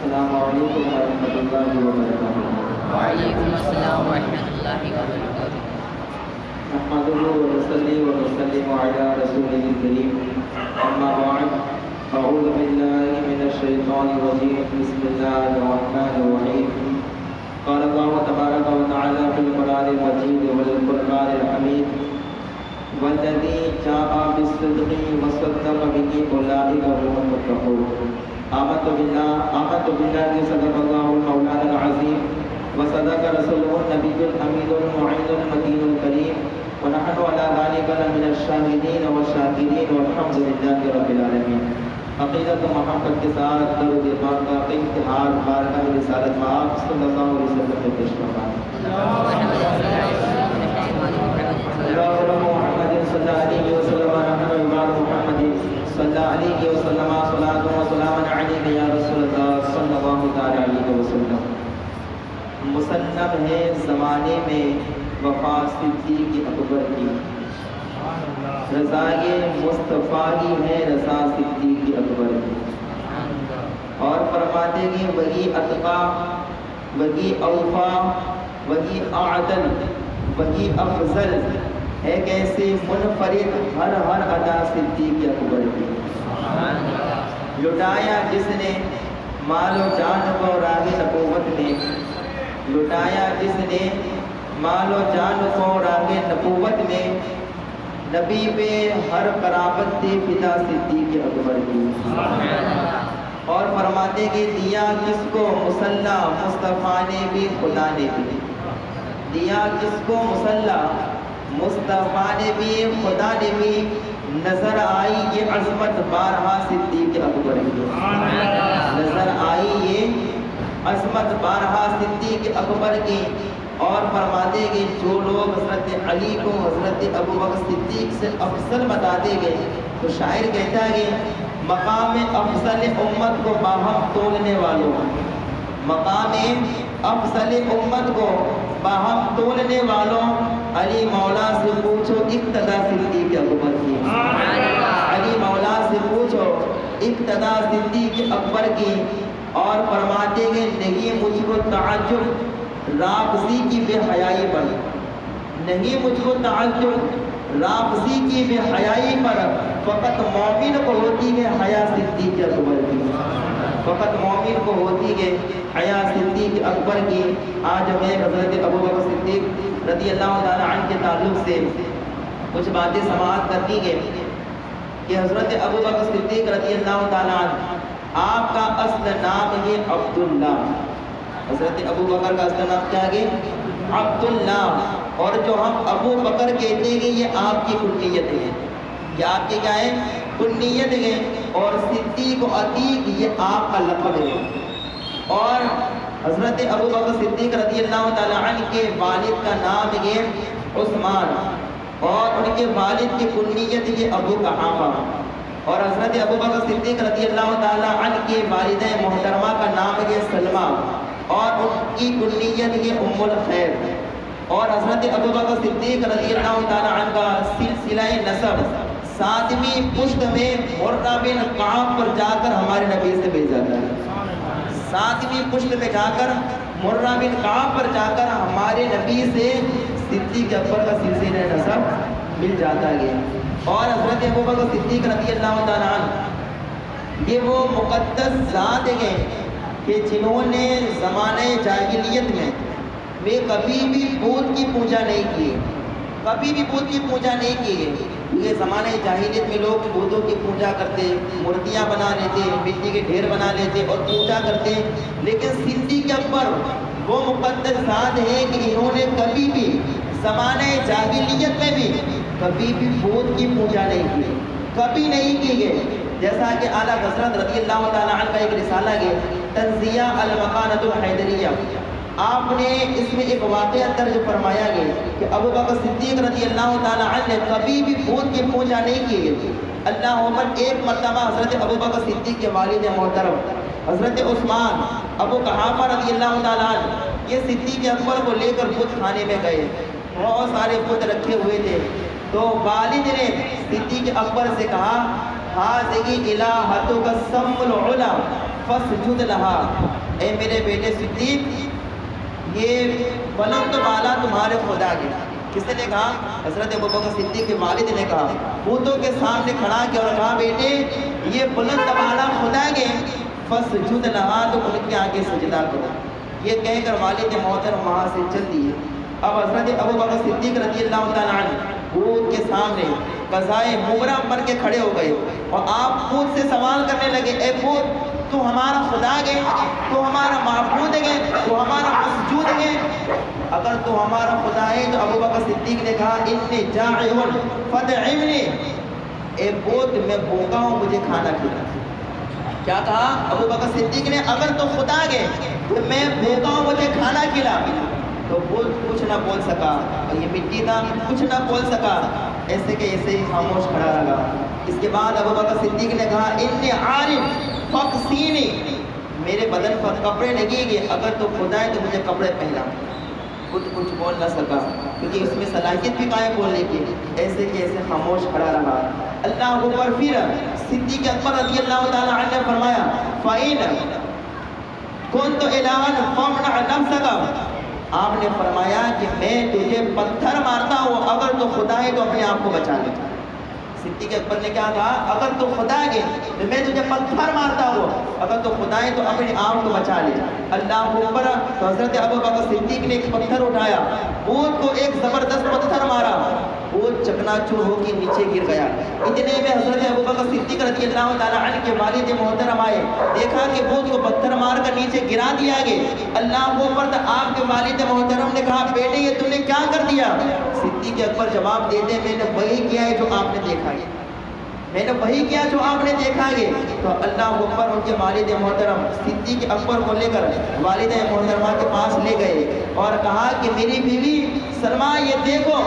السلام علیکم ورحمۃ اللہ وبرکاتہ۔ وعلیکم السلام ورحمۃ اللہ وبرکاتہ۔ نحمده ونصلي ونسلم على رسوله الكريم، أما بعد، أعوذ بالله من الشيطان الرجيم، بسم الله الرحمن الرحيم۔ قال الله تبارك وتعالى في القرآن المجيد والفرقان الحميد: والذي جاء بالصدق وصدق به أولئك هم المتقون۔ آمنت بالله صدق الله المولانا العظيم وصدق رسوله النبي الأمين المعين المتين الكريم، ونحن على ذلك لمن الشاهدين والشاكرين، والحمد لله رب العالمين۔ عقیدت و محبت کے ساتھ درود پاک کا امتحان بارگاہ رسالت مآب صلی اللہ علیہ وسلم کے پیش فرمائیں۔ اللهم محمد صلی اللہ علیہ وسلم ونحن عباد محمد صلی اللہ علیہ وسلم صلاۃ و سلام علیک یا رسول اللہ صلی اللہ تعالی علیہ وسلم۔ مصنف ہے زمانے میں وفا صدیق اکبر کی، رضائے مصطفیٰ کی ہے رضا صدیق اکبر کی، اور فرماتے کہ وہی اتقا، وہی اوفا، وہی اعدل، وہی افضل ہے کیسے منفرد ہر ادا صدیق اکبر کی۔ لٹایا جس نے مال و جان کو راہ نبوت میں، لٹایا جس نے مال و جان کو راہ نبوت میں، نبی پہ ہر قرابت تھی فدا صدیق اکبر کی۔ اور فرماتے کہ دیا جس کو مسلح مصطفیٰ نے بھی خدا نے بھی، دیا جس کو مسلح مصطفیٰ نے بھی خدا نے بھی، نظر آئی یہ عظمت بارہا صدیق اکبر کی، نظر آئی یہ عظمت بارہا صدیق اکبر کی۔ اور فرماتے کہ جو لوگ حضرت علی کو حضرت ابوبکر صدیق سے افضل بتاتے گئے، تو شاعر کہتا ہے کہ مقام افضل امت کو باہم تولنے والوں، مقام افضل امت کو باہم تولنے والوں، علی مولا سے پوچھو اقتدا صدیق اکبر کی، علی مولا سے پوچھو اقتدا صدیق اکبر کی۔ اور فرماتے کہ نہیں مجھ کو تعجب رافضی کی بے حیائی پر، نہیں مجھ کو تعجب رافضی کی بے حیائی پر، فقط مومن کو ہوتی ہے حیا صدیق اکبر کی، فقط مومن کو ہوتی ہے حیا صدیق اکبر کی۔ آج ہمیں حضرت ابوبکر صدیق رضی اللہ تعالیٰ عنہ کے تعلق سے کچھ باتیں سماعت کرنی ہے کہ حضرت ابوبکر صدیق رضی اللہ تعالیٰ عنہ، آپ کا اصل نام ہے عبداللہ، حضرت ابو بکر کا اصل نام کیا ہے؟ عبداللہ۔ اور جو ہم ابو بکر کہتے ہیں یہ آپ کی کنیت ہے، یہ آپ کی کیا ہے؟ کنیت ہے۔ اور صدیق و عتیق یہ آپ کا لقب ہے۔ اور حضرت ابو بکر صدیق رضی اللہ تعالیٰ عنہ کے والد کا نام ہے عثمان، اور ان کے والد کی کنیت ہے ابو قحافہ۔ اور حضرت ابو بکر صدیق رضی اللہ تعالیٰ عنہ کے والدہ محترمہ کا نام ہے سلمہ، اور ان کی کنیت ہے ام الخیر۔ اور حضرت ابو بکر صدیق رضی اللہ تعالیٰ عنہ کا سلسلہ نسب 7ویں پشت میں مرہ بن کعب پر جا کر ہمارے نبی سے مل جاتا ہے، 7ویں پشت میں جا کر مرہ بن کعب پر جا کر ہمارے نبی سے صدیق اکبر کا سلسلہ نسب مل جاتا ہے۔ اور حضرت ابو بکر صدیق رضی اللہ تعالیٰ عنہ یہ وہ مقدس ذات ہیں کہ جنہوں نے زمانہ جاہلیت میں کبھی بھی بت کی پوجا نہیں کی، کبھی بھی بت کی پوجا نہیں کی۔ یہ زمانہ جاہلیت میں لوگ بتوں کی پوجا کرتے، مورتیاں بنا لیتے، مٹی کے ڈھیر بنا لیتے اور پوجا کرتے، لیکن صدیق اکبر وہ مقدس ذات ہے کہ انہوں نے کبھی بھی زمانہ جاہلیت میں بھی کبھی بھی بت کی پوجا نہیں کی، کبھی نہیں کی گئی۔ جیسا کہ اعلیٰ حضرت رضی اللہ تعالیٰ عنہ کا ایک رسالہ ہے تنزیہ المکانۃ الحیدریہ، آپ نے اس میں ایک واقعہ درج فرمایا گیا کہ ابو بکر صدیق رضی اللہ تعالیٰ عنہ نے کبھی بھی بت کی پوجا نہیں کی گئی۔ اللہم ایک مرتبہ حضرت ابو بکر صدیق کے والد محترم حضرت عثمان ابو قحافہ رضی اللہ تعالیٰ عنہ یہ صدیق اکبر کو لے کر بت خانے میں گئے، بہت سارے بت رکھے ہوئے تھے، تو والد نے صدیق اکبر سے کہا، ہاذہ الہۃک السم العلی فسجد لہا، اے میرے بیٹے صدیق یہ بلند بالا تمہارے خدا کے. کس نے کہا؟ حضرت ابوبکر صدیق کے والد نے کہا، پوتوں کے سامنے کھڑا کیا اور کہا بیٹے یہ بلند بالا خدا کے فسجد لہا، تو ان کے آگے سجدہ کرو. یہ کہہ کر والد محترم وہاں سے چل دیے. اب حضرت ابوبکر صدیق رضی اللہ تعالیٰ عنہ پوت کے سامنے قضائے مبرم بن کے کھڑے ہو گئے اور آپ پوت سے سوال کرنے لگے، اے پوت تو ہمارا خدا ہے، تو ہمارا معبود ہے، تو ہمارا مسجود ہے. اگر تو ہمارا خدا ہے تو ابوبکر صدیق نے کہا انی جائع فطعمنی، اے پوت میں بھوکا ہوں مجھے کھانا کھلا. کیا کہا ابوبکر صدیق نے؟ اگر تو خدا ہے تو میں بھوکا ہوں مجھے کھانا کھلا. تو پوت کچھ نہ بول سکا، اور یہ مٹی تھا کچھ نہ بول سکا، ایسے کہ ایسے ہی خاموش کھڑا رہا. اس کے بعد ابوبکر صدیق نے کہا انی عارف فاکسینی، میرے بدن پر کپڑے لگے گے، اگر تو خدا ہے تو مجھے کپڑے پہنا. خود کچھ بول نہ سکا کیونکہ اس میں صلاحیت بھی قائم بولنے کی، ایسے کہ ایسے خاموش کھڑا رہا. اللہ اکبر. پھر صدیق اکبر رضی اللہ تعالی عنہ نے فرمایا فَإِنَّ كُنْتُ إِلَٰهًا فَامْنَعْ نَفْسَكَ، آپ نے فرمایا کہ میں تجھے پتھر مارتا ہوں، اگر تو خدا ہے تو اپنے آپ کو بچا لے. صدیق اکبر نے کیا کہا؟ اگر تو خدا ہے تو میں تجھے پتھر مارتا ہوں، اگر تو خدا ہے تو اپنے آپ کو بچا لے. اللہ اکبر. تو حضرت ابوبکر صدیق نے ایک پتھر اٹھایا، اونٹ کو ایک زبردست پتھر مارا، اونٹ چکنا چور ہو کے نیچے گر گیا. اتنے میں حضرت ابوبکر صدیق رضی اللہ تعالیٰ عنہ کے والد محترم آئے، دیکھا کہ اونٹ کو پتھر مار کر نیچے گرا دیا گیا. اللہ اکبر. تو آپ کے والد محترم نے کہا بیٹے یہ تم نے کیا کر دیا؟ صدیق اکبر جواب دیتے میں نے وہی کیا ہے جو آپ نے دیکھا ہے، میں نے وہی کیا جو آپ نے دیکھا ہے. تو اللہ اکبر. ان کے والد محترم صدیق اکبر کو لے کر والد محترمہ کے پاس لے گئے اور کہا کہ میری بیوی سلمہ یہ دیکھو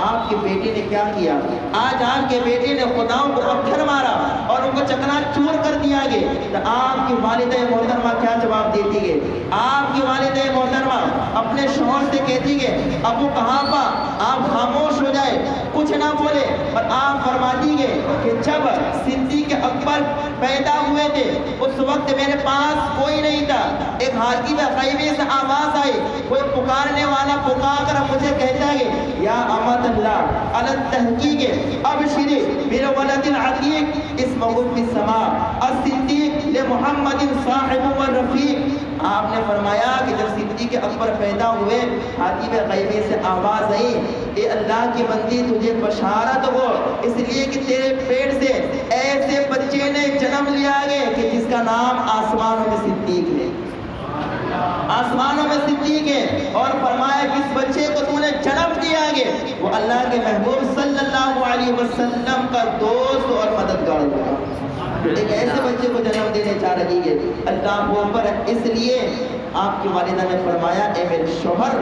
آپ کے بیٹے نے کیا کیا، آج آپ کے بیٹے نے خداؤں کو پتھر مارا اور ان کو چکنا چور کر دیا گیا. تو آپ کی والدہ محترمہ کیا جواب دیتی ہے؟ آپ کی والدہ محترمہ اپنے شوہر سے کہتی ہے ابو قحافہ آپ خاموش ہو جائے کچھ نہ بولے، اور آپ فرماتی ہے کہ جب صدیق اکبر پیدا ہوئے تھے اس وقت میرے پاس کوئی نہیں تھا، ایک حاکم خیمے سے آواز آئی، کوئی پکارنے والا پکار کر مجھے کہتا ہے یا امت اللہ علی التحقیق ابشری میرے ولد العتیق اسمہ فی السماء الصدیق لمحمد صاحب والرفیق. آپ نے فرمایا کہ جب صدیق اکبر پیدا ہوئے حاکم خیمے سے آواز آئی اے اللہ کی بندی تجھے بشارت ہو، اس لیے کہ تیرے پیٹ سے ایسے بچے نے جنم لیا ہے کہ جس کا نام آسمانوں میں صدیق ہے، آسمانوں میں صدیق ہے. اور فرمایا جس بچے کو تو نے جنم دیا ہے وہ اللہ کے محبوب صلی اللہ علیہ وسلم کا دوست اور مددگار ہوگا. ایک ایسے بچے کو جنم دینے جا رہی ہے. اللہ اکبر. اس لیے آپ کی والدہ نے فرمایا اے میرے شوہر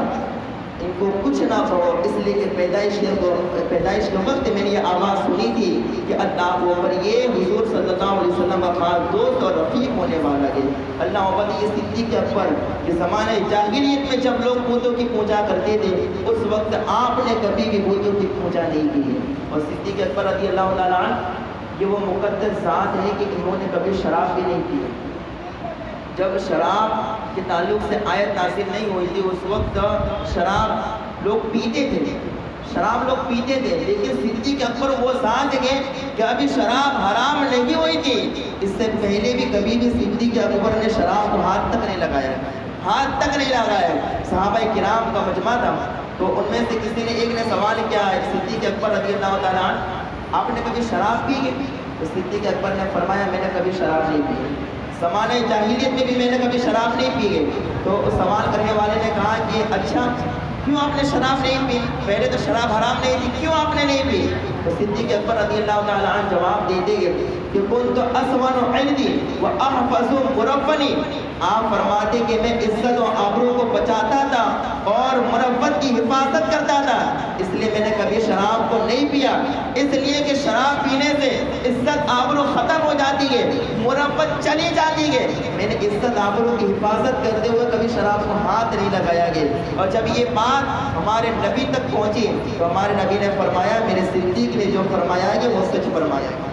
ان کو کچھ نہ کہو، اس لیے کہ پیدائش کے وقت میں نے یہ آواز سنی تھی کہ اللہ اکبر یہ حضور صلی اللہ علیہ وسلم کا خاص دوست اور رفیق ہونے والا ہے. اللہ اکبر. یہ صدیق اکبر کہ زمانہ جاہلیت میں جب لوگ بتوں کی پوجا کرتے تھے اس وقت آپ نے کبھی بھی بتوں کی پوجا نہیں کی ہے. اور صدیق اکبر رضی اللہ تعالیٰ عنہ یہ وہ مقدس ذات ہے کہ انہوں نے کبھی شراب بھی نہیں پی. جب شراب کے تعلق سے آیت نازل نہیں ہوئی تھی اس وقت شراب لوگ پیتے تھے، شراب لوگ پیتے تھے، لیکن صدیق اکبر وہ ذات ہے کہ ابھی شراب حرام نہیں ہوئی تھی. اس سے پہلے بھی کبھی بھی صدیق اکبر نے شراب کو ہاتھ تک نہیں لگایا، ہاتھ تک نہیں لگایا. صحابہ کرام کا مجمع تھا تو ان میں سے کسی نے ایک نے سوال کیا ہے صدیق اکبر رضی اللہ تعالیٰ عنہ آپ نے کبھی شراب پی ہے؟ تو صدیق اکبر نے فرمایا میں نے کبھی شراب نہیں پی. زمانہ جاہلیت میں بھی میں نے کبھی شراب نہیں پی ہے. تو سوال کرنے والے نے کہا کہ اچھا کیوں آپ نے شراب نہیں پی؟ پہلے تو شراب حرام نہیں تھی، کیوں آپ نے نہیں پی؟ تو صدیق اکبر رضی اللہ تعالیٰ عنہ جواب دیتے ہیں کہ کنت اسون عندی واحفظ مرفنی. آپ فرماتے کہ میں عزت و آبرو کو بچاتا تھا اور مرفت کی حفاظت کرتا تھا، اس لیے میں نے کبھی شراب کو نہیں پیا. اس لیے کہ شراب پینے سے عزت آبرو ختم ہو جاتی ہے، مرفت چلی جاتی ہے. میں نے عزت آبرو کی حفاظت کرتے ہوئے کبھی شراب کو ہاتھ نہیں لگایا گیا. اور جب یہ بات ہمارے نبی تک پہنچی تو ہمارے نبی نے فرمایا میرے صدیق نے جو فرمایا ہے وہ سچ فرمایا ہے،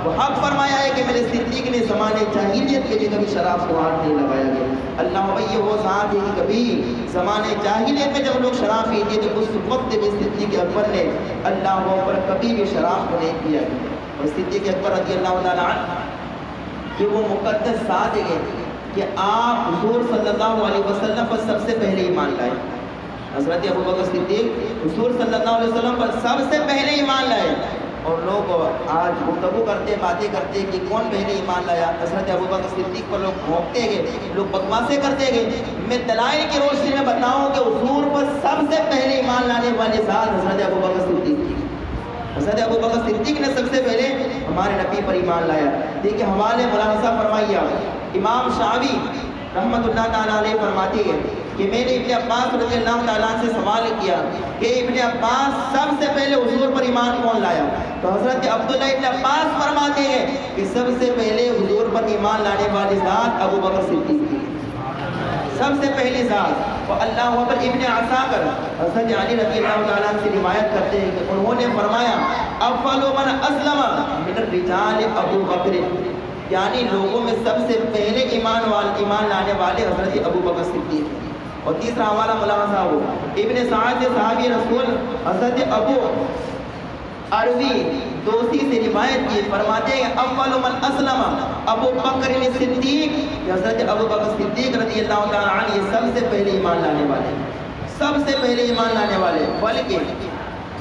تو حق فرمایا ہے کہ میرے صدیق نے زمانے جاہلیت کے بھی کبھی شراب کو ہاتھ نہیں لگایا گیا. اللہ یہ وہ ذات ہے کہ کبھی زمانے جاہلیت میں جب لوگ شراب پیتے تھے اس وقت بھی صدیق اکبر نے اللہ پر کبھی بھی شراب کو نہیں پیا. اور صدیق اکبر رضی اللہ تعالیٰ عنہ کہ وہ مقدس ذات ہے کہ آپ حضور صلی اللہ علیہ وسلم پر سب سے پہلے ایمان لائے. حضرت ابوبکر صدیق حضور صلی اللہ علیہ وسلم پر سب سے پہلے ایمان لائے. اور لوگ آج گفتگو کرتے باتیں کرتے کہ کون پہلے ایمان لایا. حضرت ابوبکر صدیق پر لوگ بھونکتے گئے, لوگ بکواسیں کرتے گئے. میں دلائل کی روشنی میں بتاؤں کہ حضور پر سب سے پہلے ایمان لانے والے ذات حضرت ابوبکر صدیق تھی. حضرت ابوبکر صدیق نے سب سے پہلے ہمارے نبی پر ایمان لایا. دیکھیں حوالے ملاحظہ فرمائیے. امام شعبی رحمۃ اللہ تعالیٰ علیہ فرماتے ہیں کہ میں نے ابن عباس رضی اللہ تعالیٰ سے سوال کیا کہ ابن عباس سب سے پہلے حضور پر ایمان کون لایا؟ تو حضرت عبداللہ ابن عباس فرماتے ہیں کہ سب سے پہلے حضور پر ایمان لانے والی ذات ابوبکر صدیق تھی, سب سے پہلی ذات. اور اللہ اکبر. ابن عساکر حضرت علی رضی اللہ تعالیٰ سے روایت کرتے ہیں کہ انہوں نے فرمایا اول من اسلم من الرجال ابو بکر, یعنی لوگوں میں سب سے پہلے ایمان لانے والے حضرت ابوبکر صدیق. اور تیسرا حوالہ ملاحظہ ہو ابن سعد سے صحابی رسول حضرت ابو عروی دوسی سے روایت کی, فرماتے ہیں اول من اسلم ابو بکر صدیق, حضرت ابو بکر صدیق رضی اللہ تعالیٰ عنہ یہ سب سے پہلے ایمان لانے والے, سب سے پہلے ایمان لانے والے. بلکہ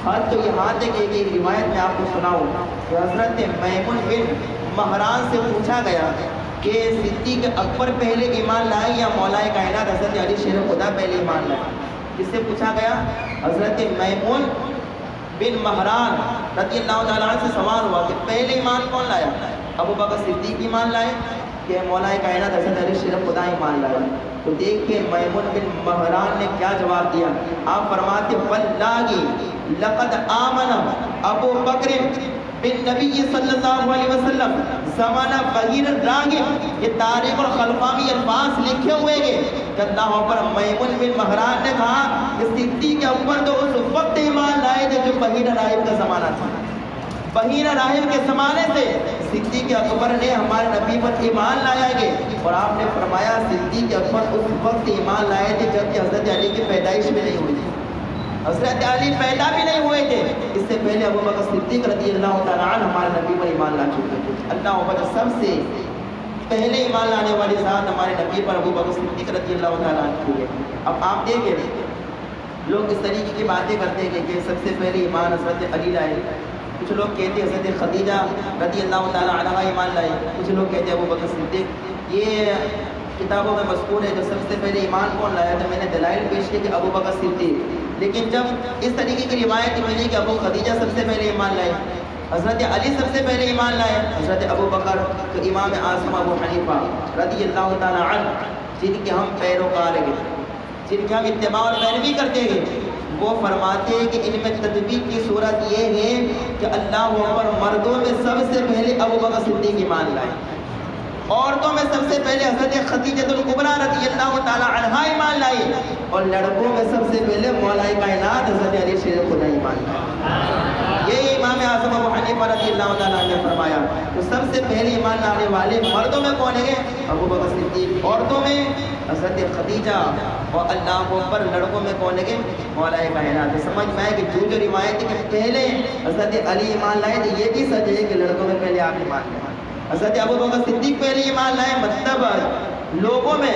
حد تو یہاں تک کہ ایک روایت میں آپ کو سناؤں کہ حضرت میمون بن مہران سے پوچھا گیا کہ صدیق اکبر پہلے ایمان لائے یا مولا کائنات حضرت علی شیر خدا پہلے ایمان لائے؟ جس سے پوچھا گیا حضرت میمون بن مہران رضی اللہ تعالیٰ عنہ سے سوال ہوا کہ پہلے ایمان کون لایا؟ ابو بکر صدیق ایمان لائے کہ مولا کائنات حضرت علی شیر خدا ایمان لائے؟ تو دیکھیں میمون بن مہران نے کیا جواب دیا. آپ فرماتے واللہ لقد آمن ابو بکر بن نبی صلی اللہ علیہ وسلم زمانہ بغیر راغب, یہ تاریخ اور خلفاء میں الفاظ لکھے ہوئے ہیں کہ اللہ پر میمون بن مہران نے کہا کہ صدیق اکبر تو اس وقت ایمان لائے تھے جو بغیر راہب کا زمانہ تھا. بغیر راہب کے زمانے سے صدیق اکبر نے ہمارے نبی پر ایمان لایا گے. اور آپ نے فرمایا صدیق اکبر اس وقت ایمان لائے تھے جبکہ حضرت علی کی پیدائش بھی نہیں ہوئی تھی, حضرت علی پیدا بھی نہیں ہوئے تھے. اس سے پہلے ابو بکر صدیق رضی اللہ تعالیٰ عنہ ہمارے نبی پر ایمان لا چکے تھے. اللہ اکبر. سب سے پہلے ایمان لانے والی ذات ہمارے نبی پر ابو بکر صدیق رضی اللہ تعالیٰ عنہ ہے. اب آپ دیکھیں لوگ اس طریقے کی باتیں کرتے ہیں کہ سب سے پہلے ایمان حضرت علی لائے. کچھ لوگ کہتے ہیں حضرت خدیجہ رضی اللہ تعالیٰ عنہ ایمان لائے, کچھ لوگ کہتے ہیں ابو بکر صدیق. یہ کتابوں میں مذکور ہے جو سب سے پہلے ایمان کون لایا تھا. میں نے دلائل پیش کی کہ ابو بکر صدیق, لیکن جب اس طریقے کی روایت ملی کہ ابو خدیجہ سب سے پہلے ایمان لائے, حضرت علی سب سے پہلے ایمان لائے, حضرت ابو بکر, تو امام اعظم ابو حنیفہ رضی اللہ تعالیٰ عنہ جن کے ہم پیروکار ہیں, جن کے ہم اتباع اور پیروی کرتے ہیں, وہ فرماتے ہیں کہ ان میں تطبیق کی صورت یہ ہے کہ اللہ اکبر مردوں میں سب سے پہلے ابو بکر صدیق ایمان لائے, عورتوں میں سب سے پہلے حضرت خدیجہ الکبریٰ رضی اللہ تعالیٰ عنہا ایمان لائی, اور لڑکوں میں سب سے پہلے مولا کائنات حضرت علی شیر خدا ایمان لائے. یہی امام اعظم ابو حنیفہ رضی اللہ تعالیٰ عنہ نے فرمایا. تو سب سے پہلے ایمان لانے والے مردوں میں کون ہیں؟ ابو بکر صدیق. عورتوں میں حضرت خدیجہ, اور اللہ اکبر لڑکوں میں کون ہیں؟ مولا کائنات. سمجھ میں کہ جو روایت ہے کہ پہلے حضرت علی ایمان لائے تھے, یہ بھی سچ ہے کہ لڑکوں میں پہلے آپ ایمان لائے. حضرت ابو بکر صدیق پہلے ایمان لائے, مطلب لوگوں میں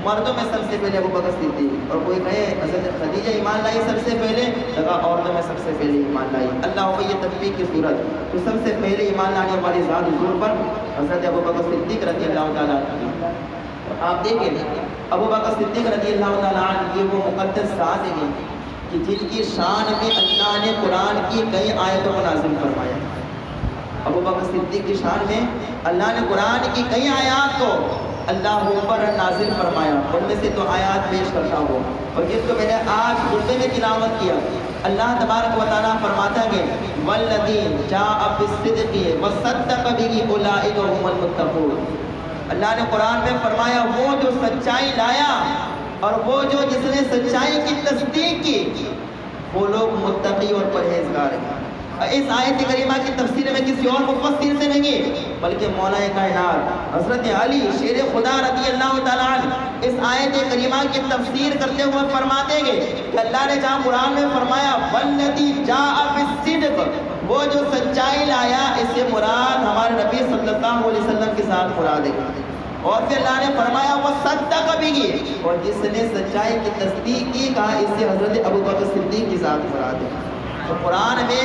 مردوں میں سب سے پہلے ابو بکر صدیق. اور کوئی کہے حضرت خدیجہ ایمان لائی سب سے پہلے, لگا عورتوں میں سب سے پہلے ایمان لائی. اللہ کو یہ تطبیق کی صورت. تو سب سے پہلے ایمان لانے والی ذات حضور پر حضرت ابو بکر صدیق رضی اللہ تعالیٰ عنہ. آپ دیکھیں ابو بکر صدیق رضی اللہ تعالیٰ عنہ یہ وہ مقدس ذات ہیں کہ جن کی شان میں اللہ نے قرآن کی کئی آیتوں کو نازل فرمایا. ابو بکر صدیق کی شان میں اللہ نے قرآن کی کئی آیات کو اللہ اوپر نازل فرمایا. ان میں سے تو آیات پیش کرتا ہوں, اور جس کو میں نے آج خطبے میں تلاوت کیا. اللہ تبارک و تعالیٰ فرماتا ہے والذین جاء بالصدق وصدق به اولئک هم المتقون. اللہ نے قرآن میں فرمایا وہ جو سچائی لایا اور وہ جو جس نے سچائی کی تصدیق کی وہ لوگ متقی اور پرہیزگار ہیں. اس آیت کریمہ کی تفسیر میں کسی اور مفسر سے نہیں بلکہ مولا کائنات حضرت علی شیر خدا رضی اللہ تعالیٰ عنہ اس آیت کریمہ کی تفسیر کرتے ہوئے فرماتے ہیں کہ اللہ نے جہاں قرآن میں فرمایا والذی جاء بالصدق، وہ جو سچائی لایا، اس سے مراد ہمارے نبی صلی اللہ علیہ وسلم کے ساتھ مراد ہے۔ اور پھر اللہ نے فرمایا وہ صدق بھی، اور جس نے سچائی کی تصدیق کی، کہا اس سے حضرت ابوبکر صدیق کے ساتھ مراد ہے۔ تو قرآن میں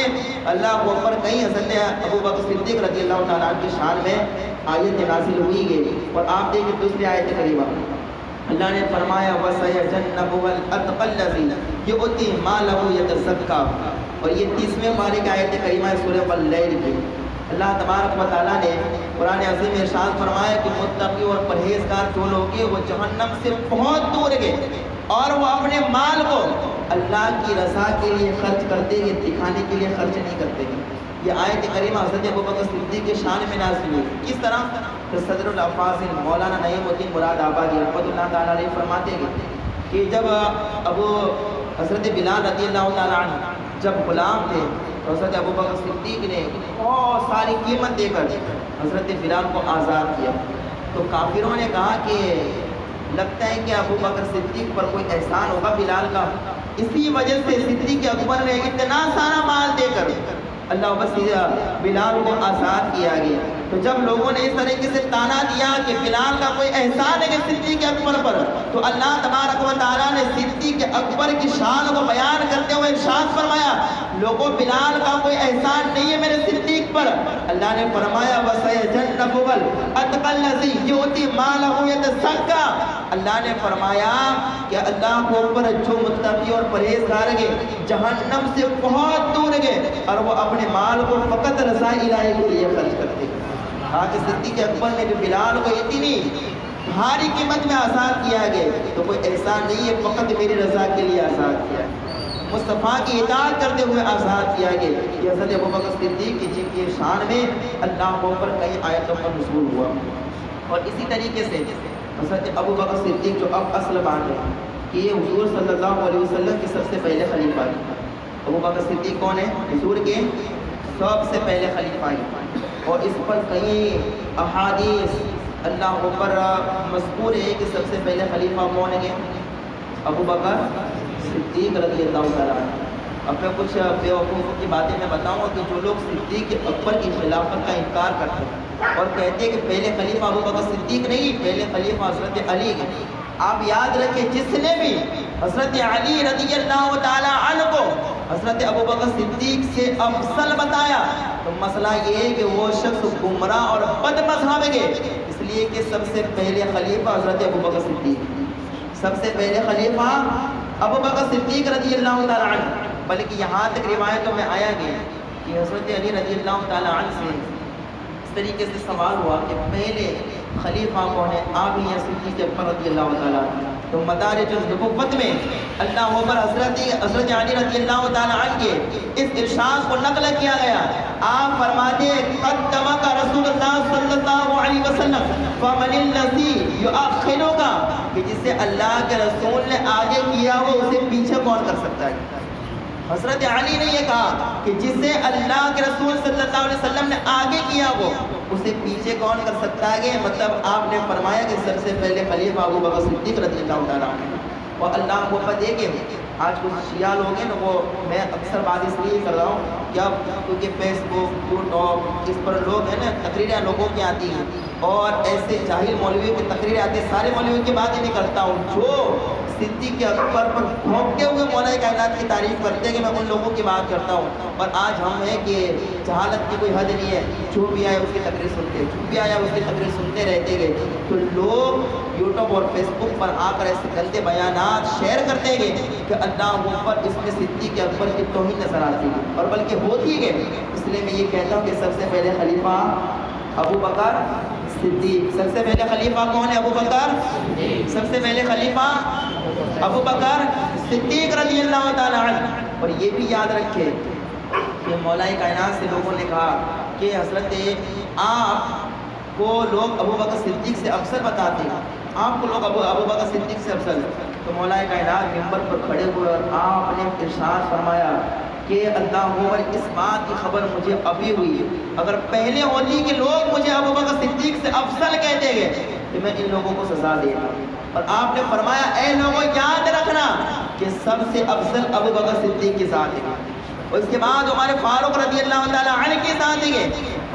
اللہ کو اوپر کئی حضرت ابوبکر صدیق رضی اللہ تعالیٰ عنہ کی شان میں آیت نازل ہوئی گئی۔ اور آپ دیکھیں دوسری آیت کریمہ اللہ نے فرمایا وَسَيَجَنَّبُهَا الْأَتْقَى الَّذِي يُؤْتِي مَالَهُ يَتَزَكَّىٰ، اور یہ 30ویں پارے کی آیت کریمہ ہے سورہ اللیل کی۔ اللہ تبارک و تعالیٰ نے قرآن عظیم میں ارشاد فرمایا کہ متقی اور پرہیزگار جو لوگ ہیں وہ جہنم سے بہت دور گئے، اور وہ اپنے مال کو اللہ کی رضا کے لیے خرچ کرتے ہیں، دکھانے کے لیے خرچ نہیں کرتے ہیں۔ یہ آیت کریمہ حضرت ابوبکر صدیق کے شان میں نازل ہوئی۔ کس طرح؟ تو صدر الحفاظ مولانا نعیم الدین مراد آبادی رحمۃ اللہ تعالیٰ علیہ فرماتے ہیں کہ جب حضرت بلال رضی اللہ تعالیٰ عنہ جب غلام تھے تو حضرت ابوبکر صدیق نے بہت ساری قیمت دے کر حضرت بلال کو آزاد کیا۔ تو کافروں نے کہا کہ لگتا ہے کہ ابوبکر صدیق پر کوئی احسان ہوگا بلال کا، اسی وجہ سے صدیق اکبر نے اتنا سارا مال دے کر اللہ بس بلال کو آزاد کیا گیا۔ تو جب لوگوں نے اس طریقے سے تانا دیا کہ بلال کا کوئی احسان ہے کہ صدیق اکبر پر، تو اللہ تبارک و تعالیٰ نے صدیق اکبر کی شان کو بیان کرتے ہوئے ارشاد فرمایا لوگوں بلال کا کوئی احسان نہیں ہے میرے صدیق پر۔ اللہ نے فرمایا وَسَيَجَنَّبُهَا الْأَتْقَى الَّذِي يُؤْتِي مَالَهُ يَتَزَكَّىٰ، اللہ نے فرمایا کہ اللہ کو اوپر جو متقی اور پرہیزگار گئے جہنم سے بہت دور گئے، اور وہ اپنے مال کو فقط رضا الہی کے لیے خرچ کرتے ہیں۔ آج صدیق اکبر نے جو بلال کو اتنی بھاری قیمت میں آزاد کیا گیا تو کوئی احسان نہیں ہے، فقط میری رضا کے لیے آزاد کیا ہے، مصطفیٰ کی اطاعت کرتے ہوئے آزاد کیا گیا۔ یہ حضرت ابوبکر صدیق کی جن کی شان میں اللہ کو پر کئی آیتوں پر نزول ہوا۔ اور اسی طریقے سے حضرت ابوبکر صدیق جو اب اصل بات ہے کہ یہ حضور صلی اللہ علیہ وسلم کے سب سے پہلے خلیفہ ہیں۔ ابوبکر صدیق کون ہے؟ حضور کے سب سے پہلے خلیفہ ہیں، اور اس پر کئی احادیث اللہ پر مذکور ہے کہ سب سے پہلے خلیفہ کون ہیں؟ ابوبکر صدیق رضی اللہ تعالیٰ عنہ۔ اب میں کچھ بیوقوفوں کی باتیں میں بتاؤں گا کہ جو لوگ صدیق اکبر کی خلافت کا انکار کرتے ہیں اور کہتے ہیں کہ پہلے خلیفہ ابوبکر صدیق نہیں، پہلے خلیفہ حضرت علی ہے۔ آپ یاد رکھیں جس نے بھی حضرت علی رضی اللہ تعالیٰ عنہ کو حضرت ابوبکر صدیق سے افضل بتایا تو مسئلہ یہ ہے کہ وہ شخص گمراہ اور بد مذہب ہے، اس لیے کہ سب سے پہلے خلیفہ حضرت ابوبکر صدیق، سب سے پہلے خلیفہ ابوبکر صدیق رضی اللہ تعالیٰ عنہ۔ بلکہ یہاں تک روایتوں میں آیا گیا کہ حضرت علی رضی اللہ تعالیٰ عنہ سے اس طریقے سے سوال ہوا کہ پہلے خلیفہ کون ہے؟ آپ ہی ہیں صدیق اکبر رضی اللہ تعالیٰ عنہ۔ تو مدارج النبوت میں اللہ پر حضرت علی رضی اللہ تعالیٰ عنہ کے اس ارشاد کو نقل کیا گیا۔ آپ فرماتے قدمک رسول اللہ صلی اللہ علیہ وسلم فمن الذی یؤخرک، کہ جسے اللہ کے رسول نے آگے کیا ہو اسے پیچھے کون کر سکتا ہے؟ حضرت علی نے یہ کہا کہ جسے اللہ کے رسول صلی اللہ علیہ وسلم نے آگے کیا ہو اسے پیچھے کون کر سکتا ہے؟ مطلب آپ نے فرمایا کہ سب سے پہلے خلیفہ ابوبکر صدیق رضی اللہ تعالیٰ عنہ۔ اور اللہ کو پتہ ہے کہ آج کچھ شیعہ لوگ ہیں نا، وہ میں اکثر بات اس لیے کر رہا ہوں کیا کیونکہ فیس بک یوٹیوب اس پر لوگ ہیں نا تقریریں لوگوں کی آتی ہیں اور ایسے جاہل مولویوں کی تقریریں آتی ہیں، سارے مولویوں کی بات ہی نہیں کرتا ہوں، جو صدیق اکبر پر گھونپتے ہوئے مولا کائنات کی تعریف کرتے ہیں کہ میں ان لوگوں کی بات کرتا ہوں۔ اور آج ہم ہیں کہ جہالت کی کوئی حد نہیں ہے، جو بھی آیا اس کی تقریر سنتے ہیں، جو بھی آیا اس کی تقریر سنتے رہتے گئے۔ تو لوگ یوٹیوب اور فیس بک پر آ کر ایسے گندے بیانات شیئر کرتے گئے کہ اللہ پر اس میں صدیق اکبر کی توہین نظر آتی ہے، اور بلکہ ہوتی ہے۔ اس لیے میں یہ کہتا ہوں کہ سب سے پہلے خلیفہ ابوبکر صدیق۔ سب سے پہلے خلیفہ کون ہے؟ ابوبکر۔ سب سے پہلے خلیفہ ابوبکر صدیق رضی اللہ تعالیٰ عنہ۔ اور یہ بھی یاد رکھے کہ مولا کائنات سے لوگوں نے کہا کہ حضرت آپ کو لوگ ابوبکر صدیق سے افضل بتاتے ہیں، آپ کو لوگ ابوبکر صدیق سے افضل، تو مولا کائنات منبر پر کھڑے ہوئے اور آپ نے ارشاد فرمایا کہ اللہ اکبر اس بات کی خبر مجھے ابھی ہوئی، اگر پہلے ہوتی کہ لوگ مجھے ابو بکر صدیق سے افضل کہتے گئے کہ میں ان لوگوں کو سزا دیتا۔ اور آپ نے فرمایا اے لوگوں یاد رکھنا کہ سب سے افضل ابو بکر صدیق کی ذات ہے، اور اس کے بعد ہمارے فاروق رضی اللہ تعالیٰ عنہ کی ذات ہے،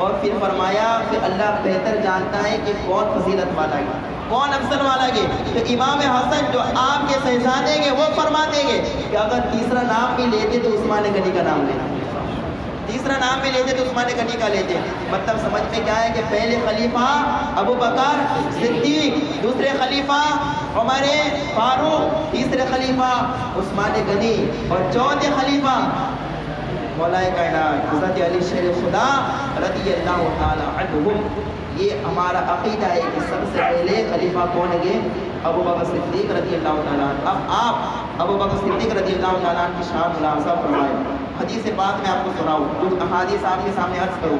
اور پھر فرمایا کہ اللہ بہتر جانتا ہے کہ کون فضیلت والا ہے، کون افضل والا ہے۔ تو امام حسن جو آپ کے شہزادے گے وہ فرماتے گے کہ اگر تیسرا نام بھی لیتے تو عثمان غنی کا نام لینا، تیسرا نام بھی لیتے تو عثمان غنی کا لیتے۔ مطلب سمجھ میں کیا ہے کہ پہلے خلیفہ ابو بکر صدیق، دوسرے خلیفہ عمر فاروق، تیسرے خلیفہ عثمان غنی، اور چوتھے خلیفہ مولا کائنات حضرت علی شیر خدا رضی اللہ تعالی عنہ۔ یہ ہمارا عقیدہ ہے کہ سب سے پہلے خلیفہ کون ہے؟ ابو بکر صدیق رضی اللہ تعالیٰ عنہ۔ اب آپ ابو بکر صدیق رضی اللہ تعالیٰ عنہ کی شان ملاحظہ فرمائیں۔ حدیث بات میں آپ کو سناؤں، کچھ احادیث آپ کے سامنے عرض کروں۔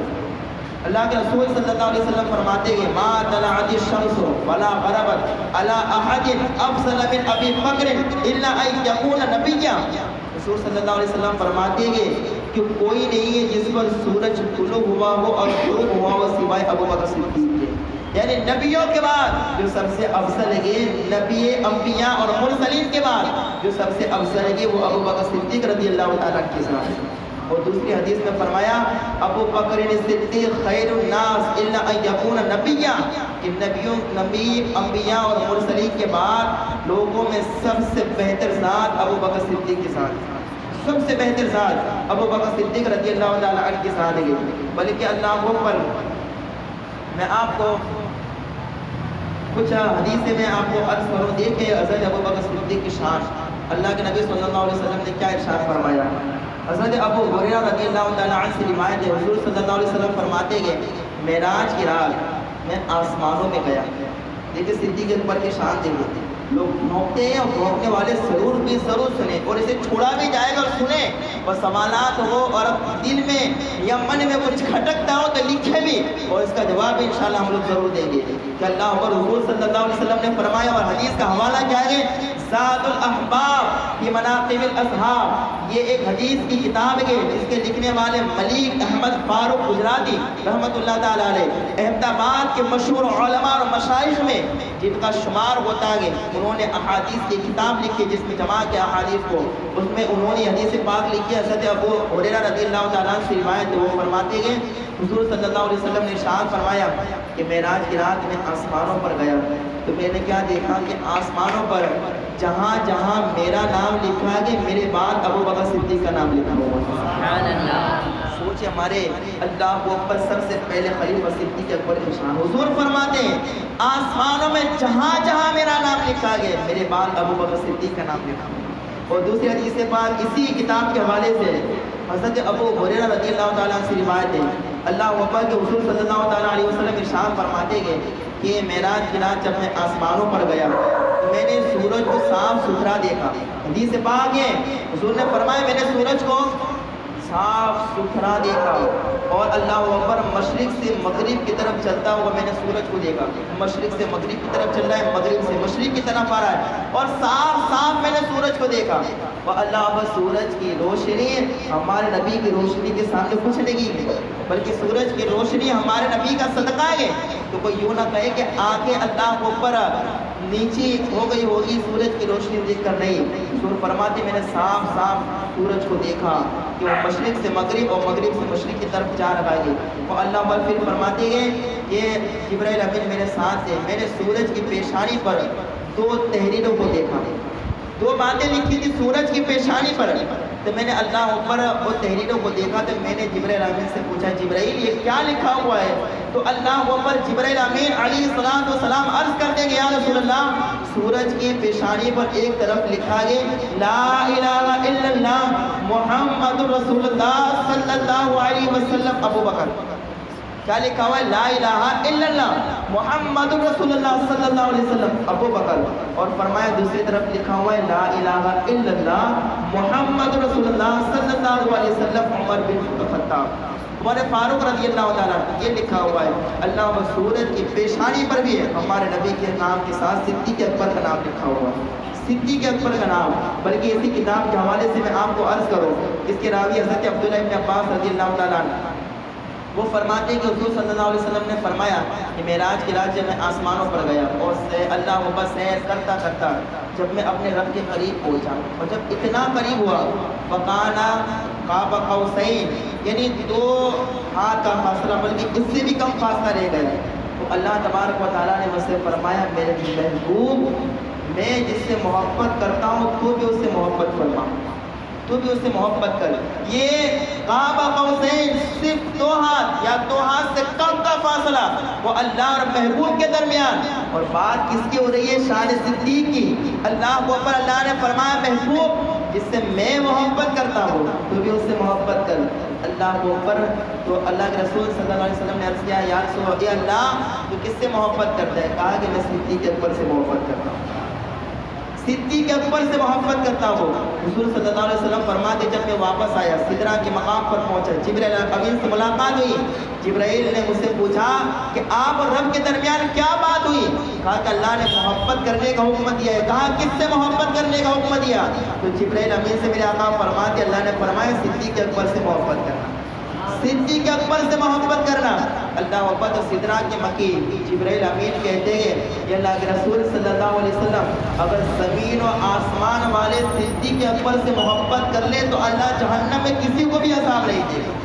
اللہ کے رسول صلی اللہ علیہ وسلم فرماتے ہیں ما طلعت الشمس ولا غربت على احد افضل من ابی بکر الا ان یکون نبیا۔ رسول صلی اللہ علیہ وسلم فرماتے ہیں کہ کوئی نہیں ہے جس پر سورج طلوع ہوا ہو اور غروب ہوا ہو سوائے ابو بکر صدیق کے، یعنی نبیوں کے بعد جو سب سے افضل ہے، نبی انبیاء اور مرسلین کے بعد جو سب سے افضل ہے وہ ابو بکر صدیق رضی اللہ تعالیٰ کے ساتھ ہے۔ اور دوسری حدیث میں فرمایا ابو بکر صدیق خیر الناس الا ان یکون نبیا، کہ نبی انبیاء اور مرسلین کے بعد لوگوں میں سب سے بہتر ذات ابو بکر صدیق کے ساتھ ہے، سب سے بہتر ذات ابو بکر صدیق رضی اللہ تعالیٰ عنہ کے ساتھ ہے۔ بلکہ اللہ اکبر، میں آپ کو کچھ حدیث میں آپ کو عرض کروں، دیکھیں حضرت ابو بکر صدیق کی شان، اللہ کے نبی صلی اللہ علیہ وسلم نے کیا ارشاد فرمایا۔ حضرت ابو ہریرہ رضی اللہ تعالیٰ عنہ سے روایت ہے، حضور صلی اللہ علیہ وسلم فرماتے ہیں معراج کی رات میں آسمانوں میں گیا۔ دیکھیں صدیق اکبر کی شان دیکھیں، لوگ بھونکتے ہیں اور بھونکنے والے ضرور سنیں، اور اسے چھوڑا بھی جائے گا اور سنیں، اور سوالات ہو اور دل میں یا من میں کچھ کھٹکتا ہو تو لکھے بھی، اور اس کا جواب انشاءاللہ ہم لوگ ضرور دیں گے کہ اللہ اور حضور صلی اللہ علیہ وسلم نے فرمایا، اور حدیث کا حوالہ کیا ہے زاد الاحباب فی مناقب الاصحاب، یہ ایک حدیث کی کتاب ہے جس کے لکھنے والے ملک احمد فاروق گجراتی رحمۃ اللہ تعالیٰ علیہ، احمد آباد کے مشہور علماء اور مشائخ میں جن کا شمار ہوتا ہے، انہوں نے احادیث کی کتاب لکھی جس میں جمع کیا احادیث کو، اس میں انہوں نے حدیث پاک لکھی ہے۔ حضرت ابو ہریرہ رضی اللہ تعالیٰ عنہ سے روایت ہے، وہ فرماتے ہیں حضور صلی اللہ علیہ وسلم نے ارشاد فرمایا کہ معراج کی رات میں آسمانوں پر گیا تو میں نے کیا دیکھا کہ آسمانوں پر جہاں جہاں میرا نام لکھا ہے کہ میرے بعد ابو بکر صدیق کا نام لکھا ہوا۔ سبحان اللہ۔ سوچے ہمارے اللہ کو اوپر سب سے پہلے خلیفہ صدیق اکبر کی شان، حضور فرماتے ہیں آسمانوں میں جہاں جہاں میرا نام لکھا گیا میرے بعد ابو بکر صدیق کا نام لکھا ہوا۔ اور دوسری حدیث پاک اسی کتاب کے حوالے سے حضرت ابو ہریرہ رضی اللہ تعالیٰ عنہ سے روایت ہے، اللہ اکبر کے حضور صلی اللہ تعالیٰ علیہ وسلم ارشاد فرماتے ہیں کہ معراج کی رات جب میں آسمانوں پر گیا تو میں نے سورج کو صاف ستھرا دیکھا۔ حدیث پاک ہے حضور نے فرمایا میں نے سورج کو صاف ستھرا دیکھا، اور اللہ اکبر مشرق سے مغرب کی طرف چلتا ہوا میں نے سورج کو دیکھا، مشرق سے مغرب کی طرف چل رہا ہے، مغرب سے مشرق کی طرف آ رہا ہے، اور صاف صاف میں نے سورج کو دیکھا۔ اور اللہ اکبر سورج کی روشنی ہمارے نبی کی روشنی کے سامنے کچھ نہیں، بلکہ سورج کی روشنی ہمارے نبی کا صدقہ ہے۔ تو کوئی یوں نہ کہے کہ آنکھیں اللہ کے اوپر نیچی ہو گئی ہوگی سورج کی روشنی دیکھ کر، نہیں، حضور فرماتے میں نے صاف صاف سورج کو دیکھا کہ وہ مشرق سے مغرب اور مغرب سے مشرق کی طرف جا رہا ہے۔ اور اللہ اکبر پھر فرماتے ہیں کہ جبرائیل امین میرے ساتھ ہے، میں نے سورج کی پیشانی پر دو تحریروں کو دیکھا، دو باتیں لکھی تھی سورج کی پیشانی پر، تو میں نے اللہ اوپر وہ تحریروں کو دیکھا تو میں نے جبرائیل امین سے پوچھا جبرائیل یہ کیا لکھا ہوا ہے؟ تو اللہ اوپر جبرائیل امین علیہ الصلوۃ والسلام عرض کرتے ہیں یا رسول اللہ سورج کی پیشانی پر ایک طرف لکھا ہے لا الہ الا اللہ محمد رسول اللہ صلی اللہ علیہ وسلم ابو بکر، کیا لکھا ہوا ہے لا الہ الا اللہ محمد رسول اللہ صلی اللہ علیہ وسلم ابو بکر، اور فرمایا دوسری طرف لکھا ہوا ہے لا الہ الا اللہ محمد رسول اللہ صلی اللہ علیہ وسلم عمر بن خطاب۔ عمر فاروق رضی اللہ تعالیٰ یہ لکھا ہوا ہے. اللہ سورج کی پیشانی پر بھی ہے ہمارے نبی کے نام کے ساتھ صدیق اکبر کا نام لکھا ہوا ہے. صدیق اکبر کا نام. بلکہ اسی کتاب کے حوالے سے میں آپ کو عرض کروں, اس کے راوی حضرت عبداللہ ابن عباس رضی اللہ تعالیٰ عنہ, وہ فرماتے ہیں کہ حضور صلی اللہ علیہ وسلم نے فرمایا کہ معراج کی رات جب میں آسمانوں پر گیا اور اللہ اکبر سیر کرتا کرتا جب میں اپنے رب کے قریب پہنچا, اور جب اتنا قریب ہوا وکانا قاب قوسین, یعنی 2 ہاتھ کا فاصلہ, بلکہ اس سے بھی کم فاصلہ رہ گئے, تو اللہ تبارک و تعالیٰ نے مجھ سے فرمایا میرے محبوب, میں جس سے محبت کرتا ہوں تو بھی اس سے محبت فرما, تو بھی اس سے محبت کر. یہ قاب قوسین صرف 2 ہاتھ یا 2 ہاتھ سے کم کا فاصلہ وہ اللہ اور محبوب کے درمیان. اور بات کس کی ہو رہی ہے؟ شان صدیق کی. اللہ کو اوپر اللہ نے فرمایا محبوب جس سے میں محبت کرتا ہوں تو بھی اس سے محبت کر. اللہ کو اوپر تو اللہ کے رسول صلی اللہ علیہ وسلم نے عرض کیا یا رسول اللہ, اے اللہ تو کس سے محبت کرتا ہے؟ کہا کہ میں صدیق اکبر سے محبت کرتا ہوں, صدیق اکبر سے محبت کرتا ہوں. حضور صلی اللہ علیہ وسلم فرماتے جب میں واپس آیا سدرہ کے مقام پر پہنچا, جبرائیل امین سے ملاقات ہوئی. جبرائیل نے مجھ سے پوچھا کہ آپ اور رب کے درمیان کیا بات ہوئی؟ کہا کہ اللہ نے محبت کرنے کا حکم دیا ہے. کہا کس سے محبت کرنے کا حکم دیا؟ تو جبرائیل امین سے میرے آقا فرماتے اللہ نے فرمایا صدیق اکبر سے محبت کرنا, صدیق اکبر سے محبت کرنا. اللہ اکبر. تو سدرہ کے مکی جبرائیل امین کہتے ہیں کہ اللہ کے رسول صلی اللہ علیہ وسلم اگر زمین و آسمان والے صدیق اکبر سے محبت کر لیں تو اللہ جہنم میں کسی کو بھی عذاب نہیں دے گا,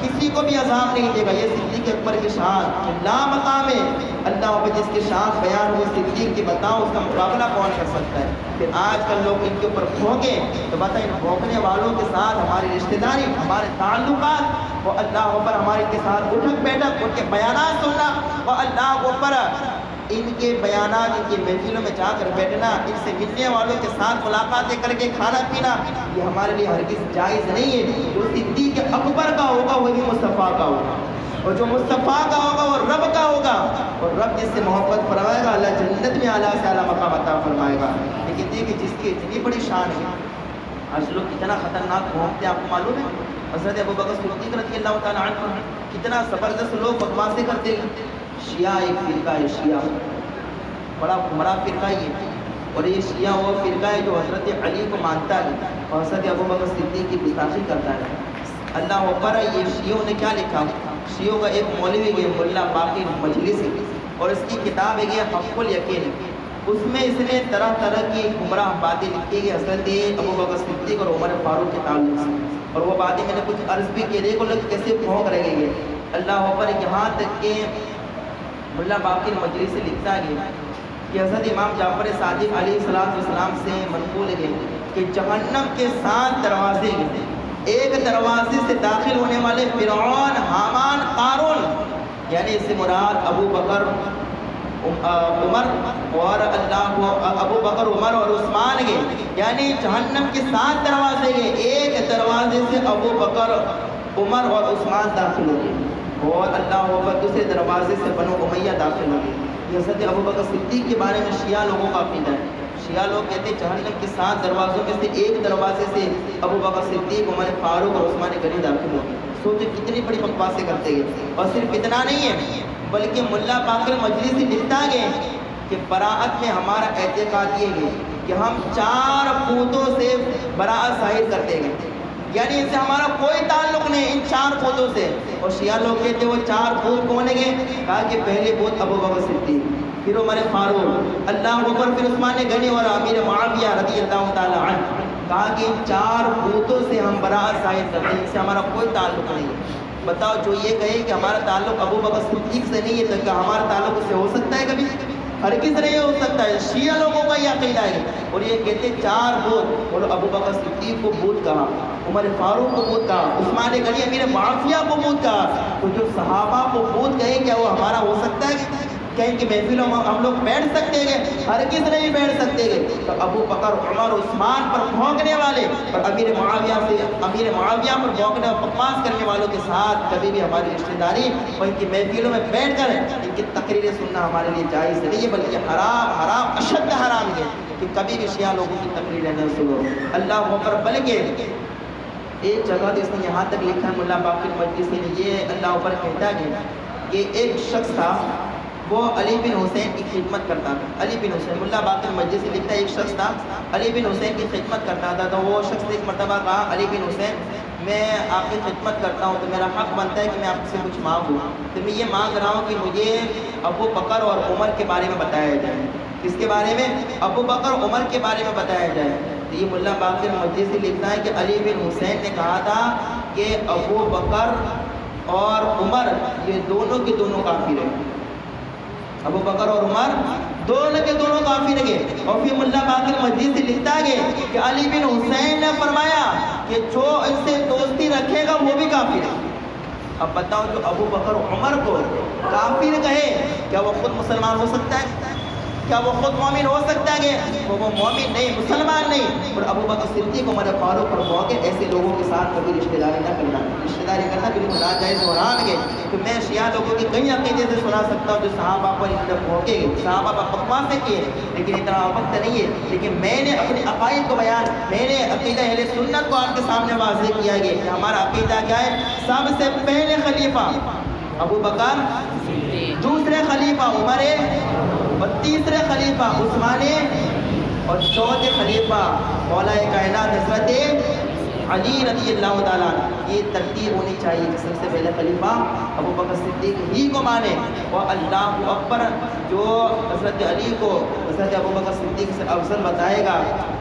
کسی کو بھی عذاب نہیں دے گا. یہ صدیق اکبر کی شان لا مقام ہے. اللہ اکبر جس کی شان بیان ہو صدیق کی, بتاؤ اس کا مقابلہ کون کر سکتا ہے؟ پھر آج کل لوگ ان کے اوپر بھونکیں تو بتائیں بھونکنے والوں کے ساتھ ہماری رشتہ داری, ہمارے تعلقات, وہ اللہ اوپر ہمارے کے ساتھ اٹھک بیٹھک, ان کے بیانات سننا, وہ اللہ اوپر ان کے بیانات, ان کی محفلوں میں جا کر بیٹھنا, ان سے ملنے والوں کے ساتھ ملاقاتیں کر کے کھانا پینا, یہ ہمارے لیے ہرگز جائز نہیں ہے. جو صدیق اکبر کا ہوگا وہی مصطفیٰ کا ہوگا, اور جو مصطفیٰ کا ہوگا وہ رب کا ہوگا, اور رب جس سے محبت فرمائے گا اللہ جنت میں اعلیٰ سے اعلیٰ مقام عطا فرمائے گا. لیکن دیکھیں جس کی اتنی بڑی شان ہے, آج لوگ کتنا خطرناک بھونکتے ہیں آپ کو معلوم ہے؟ حضرت ابو بکر صدیق رضی اللہ تعالیٰ عنہ کتنا زبردست لوگ بکواسیں کرتے ہیں. شیعہ ایک فرقہ ہے, شیعہ بڑا بڑا فرقہ یہ, اور یہ شیعہ وہ فرقہ ہے جو حضرت علی کو مانتا ہے اور حضرت ابو بکر صدیق کی گستاخی کرتا ہے. اللہ اکبر. یہ شیعوں نے کیا لکھا؟ شیعوں کا ایک مولوی ہے ملا باقر مجلسی, اور اس کی کتاب ہے یہ حق الیقین. اس میں اس نے طرح طرح کی گمراہ باتیں لکھی گئی حضرت ابو بکر صدیق اور عمر فاروق کے تعلق سے, اور وہ باتیں میں نے کچھ عرض بھی کی, دیکھو لوگ کیسے بھونک رہے ہیں. اللہ اکبر. یہاں تک کہ ملا باقر مجلسی لکھتا ہے کہ حضرت امام جعفر صادق علیہ السلام سے منقول ہے کہ جہنم کے 7 دروازے ہیں, ایک دروازے سے داخل ہونے والے فرعون, حامان, قارون, یعنی اس سے مراد ابو بکر عمر اور ابو بکر عمر اور عثمان کے, یعنی جہنم کے 7 دروازے ہیں, ایک دروازے سے ابو بکر عمر اور عثمان داخل ہو گئے, اور اللہ اکبر دوسرے دروازے سے بنو امیہ داخل ہو گئے. یہ حضرت ابو بکر صدیق کے بارے میں شیعہ لوگوں کا عقیدہ ہے. شیعہ لوگ کہتے ہیں جہنم کے 7 دروازوں میں سے ایک دروازے سے ابو بکر صدیق, عمر فاروق اور عثمان غنی داخل ہو گئے. سوچو کتنی بڑی بکواسیں کرتے ہیں. اور صرف اتنا نہیں ہے بلکہ ملا باقر مجلسی لکھتا ہے کہ براءت میں ہمارا اعتقاد یہ ہے کہ ہم 4 پوتوں سے براءت ظاہر کرتے ہیں, یعنی ان سے ہمارا کوئی تعلق نہیں ان 4 پوتوں سے. اور شیعہ لوگ کہتے ہیں وہ 4 پوت کون ہیں؟ کہا کہ پہلے پوت ابو بکر صدیق, پھر عمر فاروق, اللہ اکبر, پھر عثمان غنی اور امیر معاویہ رضی اللہ تعالی عنہ. کہا کہ ان 4 پوتوں سے ہم براءت ظاہر کرتے ہیں, ان سے ہمارا کوئی تعلق نہیں ہے. بتاؤ جو یہ کہے کہ ہمارا تعلق ابو بکر صدیق سے نہیں ہے تو کیا ہمارا تعلق اس سے ہو سکتا ہے؟ کبھی ہرگز نہیں ہو سکتا ہے. شیعہ لوگوں کا یہ عقیدہ ہے, اور یہ کہتے 4 بت, اور ابو بکر صدیق کو بت کہا, عمر فاروق کو بت کہا, عثمان غنی امیر معاویہ کو بت کہا. تو جو صحابہ کو بت کہے کیا وہ ہمارا ہو سکتا ہے؟ کہیں کہ محفلوں میں ہم لوگ بیٹھ سکتے ہیں؟ ہرگز نہیں بیٹھ سکتے ہیں. تو ابو بکر عمر عثمان پر بھونکنے والے اور امیر معاویہ پر بھونکنے اور بکواس کرنے والوں کے ساتھ کبھی بھی ہماری رشتہ داری اور ان کی محفلوں میں بیٹھ کر ان کی تقریریں سننا ہمارے لیے جائز نہیں ہے, بلکہ حرام اشد حرام ہے کہ کبھی بھی شیعہ لوگوں کی تقریریں نہ سنو. اللہ اکبر. بلکہ ایک جگہ تو اس نے یہاں تک لکھا ہے ملا باقر مجلسی نے، یہ اللہ اوپر کہتا ہے کہ ایک شخص تھا وہ علی بن حسین کی خدمت کرتا تھا. علی بن حسین، ملا باقر مجلسی لکھتا ہے ایک شخص تھا علی بن حسین کی خدمت کرتا تھا. تو وہ شخص نے ایک مرتبہ کہا علی بن حسین میں آپ کی خدمت کرتا ہوں تو میرا حق بنتا ہے کہ میں آپ سے کچھ مانگوں. تو میں یہ مانگ رہا ہوں کہ مجھے ابو بکر اور عمر کے بارے میں بتایا جائے. کس کے بارے میں؟ ابو بکر اور عمر کے بارے میں بتایا جائے. تو یہ ملا باقر مجلسی لکھتا ہے کہ علی بن حسین نے کہا تھا کہ ابو بکر اور عمر یہ دونوں کے دونوں کافر ہیں. ابو بکر اور عمر دونوں کے دونوں کافر ہیں. اور پھر ملا باقر مجلسی لکھتا ہے کہ علی بن حسین نے فرمایا کہ جو ان سے دوستی رکھے گا وہ بھی کافر ہے. اب بتاؤ جو ابو بکر عمر کو کافر کہے کیا وہ خود مسلمان ہو سکتا ہے؟ کیا وہ خود مومن ہو سکتا ہے؟ کہ وہ مومن نہیں، مسلمان نہیں. اور ابو بکر صدیق عمر فاروق پر موقع ایسے لوگوں کے ساتھ کبھی رشتہ داری نہ کرنا. رشتہ داری کرنا بالکل ناجائز اور حرام ہے. تو میں شیعہ لوگوں کے کئی عقیدے سے سنا سکتا ہوں جو صحابہ پر ان طرف موقع گئے، صحابہ پر بکواسیں کیے، لیکن اتنا وقت نہیں ہے. لیکن میں نے اپنے عقائد کو بیان، میں نے عقیدہ اہل سنت کو آپ کے سامنے واضح کیا گیا کہ ہمارا عقیدہ کیا ہے. سب سے پہلے خلیفہ ابو بکر، دوسرے خلیفہ عمر اور تیسرے خلیفہ عثمان اور چوتھے خلیفہ مولا کائنات حضرت علی رضی اللہ تعالیٰ. یہ ترتیب ہونی چاہیے کہ سب سے پہلے خلیفہ ابو بکر صدیق ہی کو مانے اور اللہ اکبر جو حضرت علی کو حضرت ابو بکر صدیق سے افضل بتائے گا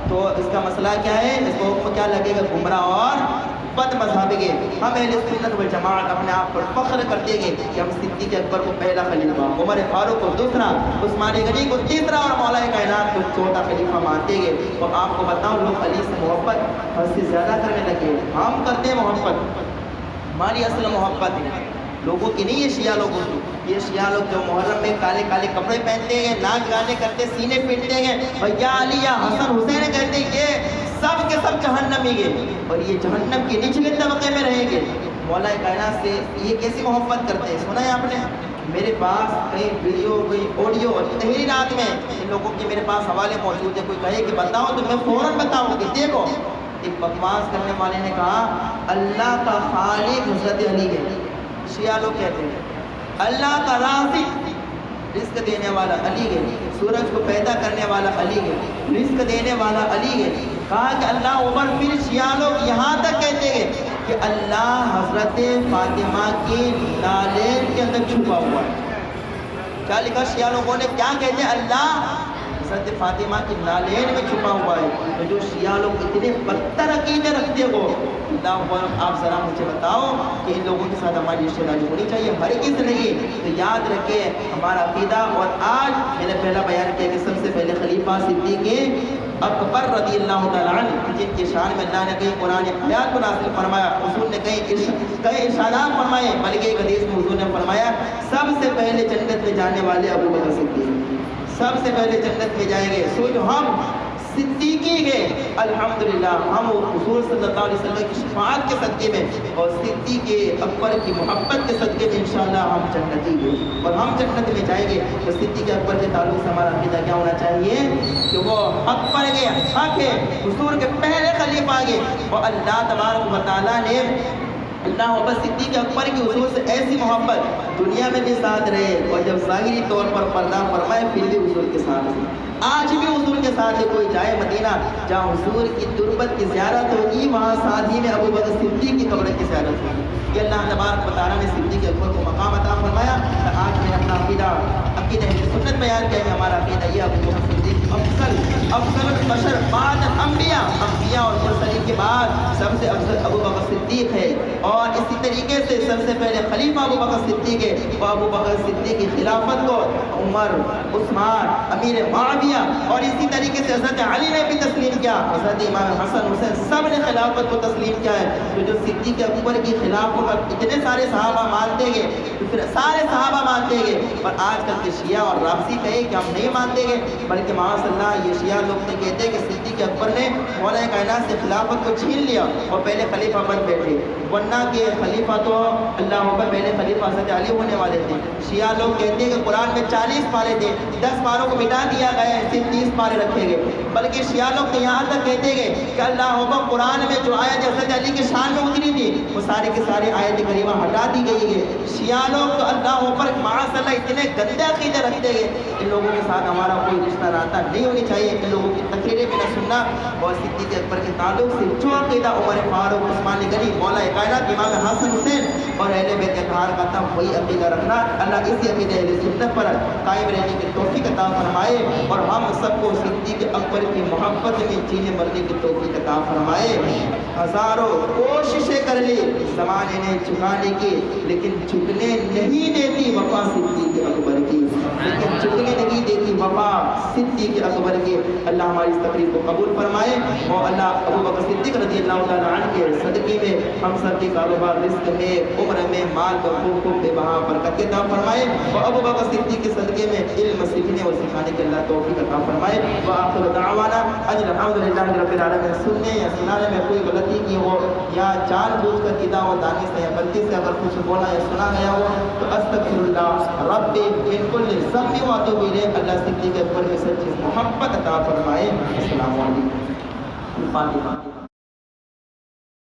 تو اس کا مسئلہ کیا ہے؟ اس کو کیا لگے گا؟ گمراہ اور بد مذہبی کے. ہم اہل سنت والجماعت اپنے آپ پر فخر کرتے ہیں کہ ہم صدیق اکبر کو پہلا خلیفہ، عمر فاروق کو دوسرا، عثمان غنی کو تیسرا اور مولا کائنات کو چوتھا خلیفہ مانتے ہیں. اور آپ کو بتاؤں لوگ علی سے محبت حد سے زیادہ کرنے لگے. ہم کرتے ہیں محبت، ہماری اصل محبت ہے لوگوں کی نہیں، یہ شیعہ لوگوں کی. یہ شیعہ لوگ جو محرم میں کالے کالے کپڑے پہنتے ہیں، ناچ گانے کرتے، سینے پیٹتے ہیں، یا علی یا حسن حسین کہتے ہیں، یہ سب کے سب جہنمی گے اور یہ جہنم کے نچلے طبقے میں رہیں گے. مولا کائنات سے یہ کیسی محبت کرتے ہیں؟ سنا ہے آپ نے؟ میرے پاس کئی ویڈیو، کئی آڈیو تحریرات میں ان لوگوں کے میرے پاس حوالے موجود ہے. کوئی کہے کہ بتاؤ تو میں فوراً بتاؤں کہ دیکھو ایک بکواس کرنے والے نے کہا اللہ کا خالق حضرت علی ہے. شیعہ لوگ کہتے ہیں اللہ کا رازق، رزق دینے والا علی ہے، سورج کو پیدا کرنے والا علی ہے، رزق دینے والا علی ہے. کہا کہ اللہ عمر. پھر شیعہ لوگ یہاں تک کہتے ہیں کہ اللہ حضرت فاطمہ کی نالین کے اندر چھپا ہوا ہے. کیا لکھا شیعہ لوگوں نے؟ کیا کہتے ہیں؟ اللہ حضرت فاطمہ کی نالین میں چھپا ہوا ہے. تو جو شیعہ لوگ اتنے بدتر عقیدے رکھتے ہو، اللہ آپ ذرا مجھے بتاؤ کہ ان لوگوں کے ساتھ ہماری رشتہ داری ہونی چاہیے؟ ہرگز نہیں. تو یاد رکھیں ہمارا عقیدہ. اور آج میں نے پہلا بیان کیا کہ سب سے پہلے خلیفہ صدیق اکبر رضی اللہ تعالیٰ عنہ جن کی شان میں اللہ نے کئی قرآن آیات کو نازل فرمایا، حضور نے کئی ارشادات فرمائے، بلکہ ایک حدیث میں حضور نے فرمایا سب سے پہلے جنت میں جانے والے ابو بکر صدیق سب سے پہلے جنت میں جائیں گے. سو جو ہم صدیقی ہے الحمدللہ، ہم حضور صلی اللہ علیہ وسلم کی شفاعت کے صدقے میں اور صدیق اکبر کی محبت کے صدقے میں انشاءاللہ ہم جنتی ہیں اور ہم جنت میں جائیں گے. تو صدیق اکبر کے تعلق سے ہمارا عقیدہ کیا ہونا چاہیے کہ وہ حق پر گئے، حق ہے، حضور کے پہلے خلیفہ گئے. اور اللہ تبارک و تعالیٰ نے اللہ محبت صدیق اکبر کی حضور سے ایسی محبت دنیا میں بھی ساتھ رہے اور جب ظاہری طور پر پردہ فرمائے پھر بھی حضور کے ساتھ رہے. آج بھی حضور کے ساتھ ہے. کوئی جائے مدینہ جہاں حضور کی تربت کی زیارت ہوگی، وہاں ساتھ ہی میں ابو بکر صدیق کی قبر کی زیارت ہوگی. یہ اللہ تبارک و تعالیٰ نے صدیق اکبر کو مقام عطا فرمایا. آج میں اپنا عقیدہ سنت بیان کیا کہ ہمارا عقیدہ یہ ابو بکر صدیق افضل البشر بعد انبیاء اور مرسلین کے بعد سب سے افضل ابو بکر صدیق ہے. اور اسی طریقے سے سب سے پہلے خلیفہ ابو بکر صدیق ہے. وہ ابو بکر صدیق کی خلافت کو عمر، عثمان، امیر معاویہ اور اسی طریقے سے حضرت علی نے بھی تسلیم کیا، حضرت امام حسن حسین سب نے خلافت کو تسلیم کیا ہے. تو جو صدیق اکبر کی خلافت اتنے سارے صحابہ مانتے گے تو پھر سارے صحابہ مانتے گے. اور آج کل کے شیعہ اور رافضی کہے کہ ہم نہیں مانتے گے، بلکہ معاذ اللہ یہ شیعہ لوگ تو کہتے ہیں کہ صدیق اکبر نے مولا کائنات سے خلافت کو چھین لیا اور پہلے خلیفہ بن بیٹھے، ورنہ کہ خلیفہ تو اللہ اکبر پہلے خلیفہ حضرت علی ہونے والے تھے. شیعہ لوگ کہتے ہیں کہ قرآن میں 40 پارے تھے, 10 پاروں کو مٹا دیا گیا ہے, صرف 30 پارے رکھے گئے. بلکہ شیعہ لوگ تو یہاں تک کہتے ہیں کہ اللہ اکبر قرآن میں جو آیت حضرت علی کے شان میں اتری تھی وہ ساری کی ساری آیت کریمہ ہٹا دی گئی ہے. شیعہ لوگ تو اللہ اوپر معاذ اللہ اتنے گندے عقیدے رکھتے ہیں. ان لوگوں کے ساتھ ہمارا کوئی رشتہ ناتا نہیں ہونی چاہیے. ان لوگوں کی تقریریں بھی نہ سننا, اور صدیق اکبر کے تعلق سے جو عقیدہ عمر فاروق, عثمان غنی, مولا کائنات امام حسن حسین اور اہل بیت اطہار کا تھا وہی عقیدہ رکھنا. اللہ اسی عقیدہ اہل سنت پر قائم رہنے کی توفیق عطا فرمائے, اور ہم سب کو صدیق اکبر کی محبت میں جینے مرنے کی توفیق عطا فرمائے. ہزاروں کوششیں کر لی زمانے نے جھکانے کی, لیکن جھکنے نہیں دیتی وفا صدیق اکبر کی, لیکن جھکنے نہیں دیتی وفا صدیق اکبر کی. اللہ ہماری اس تقریر کو قبول فرمائے, اور اللہ ابو بکر صدیق رضی اللہ تعالیٰ عنہ کے صدقے میں ہم سب کے کاروبار, رزق میں, عمر میں, مال کو خوب بے بہا برکت عطا فرمائے, اور ابو بکر صدیق کے صدقے میں علم سیکھنے اور سکھانے کے اللہ توفیق عطا فرمائے. وآخر دعوانا ان الحمدللہ رب العالمین. سننے یا سنانے میں کوئی غلطی کی ہو, یا جان بوجھ کر کدا ہو, دانے سے یا غلطی سے اگر کچھ بولا یا سنا گیا ہو تو استغفر اللہ رب من کل ذنب واتوب الیہ. اللہ صدیق اکبر کی سچی محبت عطا فرمائے. السلام علیکم. فاتحہ.